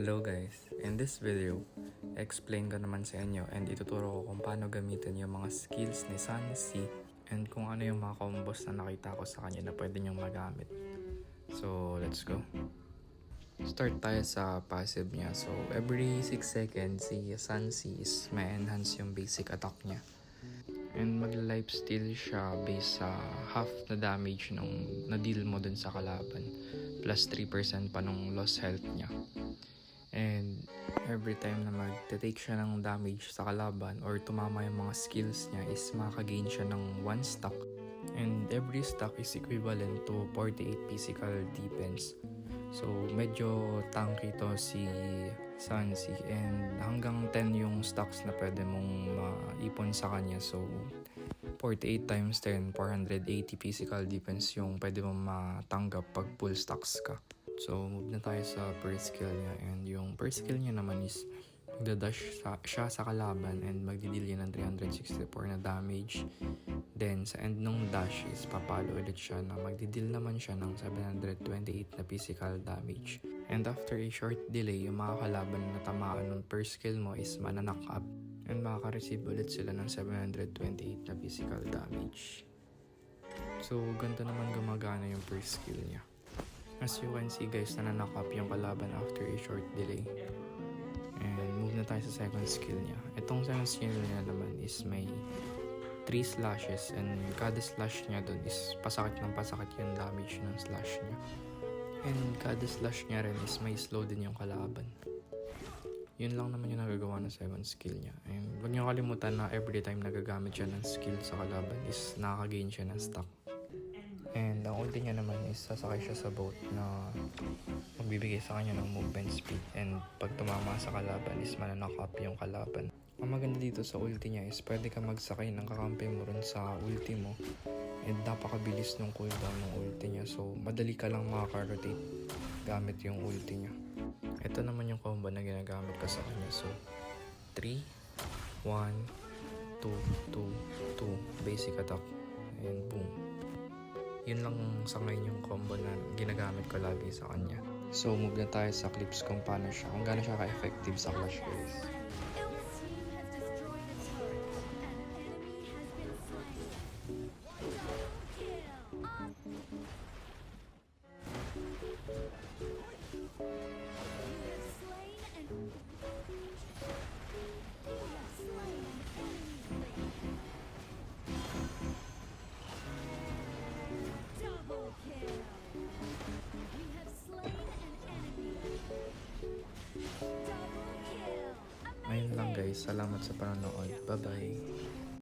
Hello guys, in this video, explain ko naman sa inyo and ituturo ko kung paano gamitin yung mga skills ni Sansi and kung ano yung mga combos na nakita ko sa kanya na pwede nyong magamit. So, let's go. Start tayo sa passive niya. So, every 6 seconds, si Sansi is may enhance yung basic attack niya. And mag-lifesteal siya based sa half na damage nung na-deal mo dun sa kalaban. Plus 3% pa nung lost health niya. And every time na mag-take siya ng damage sa kalaban or tumama yung mga skills niya is makaka-gain siya ng 1 stack. And every stack is equivalent to 48 physical defense. So medyo tanky to si Sansi and hanggang 10 yung stacks na pwede mong maipon sa kanya. So 48 times 10, 480 physical defense yung pwede mong matanggap pag full stacks ka. So move na tayo sa first skill niya, and yung first skill niya naman is magda-dash siya sa kalaban and magdi-deal yan ng 364 na damage. Then sa end nung dash is papalo ulit siya na magdi-deal naman siya ng 728 na physical damage. And after a short delay, yung mga kalaban na tamaan ng first skill mo is mananock up and makaka-receive ulit sila ng 728 na physical damage. So ganito naman gumagana yung first skill niya. As you can see guys, nananock up yung kalaban after a short delay. And move na tayo sa second skill niya. Itong second skill niya naman is may 3 slashes and kada slash niya dun is pasakit ng pasakit yung damage ng slash niya. And kada slash niya rin is may slow din yung kalaban. Yun lang naman yung nagagawa ng second skill niya. And huwag niyo kalimutan na every time nagagamit siya ng skill sa kalaban is nakaka-gain siya ng stack. And ang ulti niya naman is sasakay siya sa boat na magbibigay sa kanya ng movement speed, and pag tumama sa kalaban is mananock up yung kalaban. Ang maganda dito sa ulti niya is pwede ka magsakay ng kakampi mo rin sa ulti mo, and napakabilis ng cooldown ng ulti niya, so madali ka lang makaka-rotate gamit yung ulti niya. Ito naman yung combo na ginagamit ko sa kanya. So 3, 1, 2, 2, 2 basic attack and boom. Yun lang sa ngayon yung combo na ginagamit ko lagi sa kanya. So move na tayo sa clips kung paano siya, kung gaano siya ka-effective sa Clash Royale. Ayun lang guys, salamat sa panonood. Bye bye.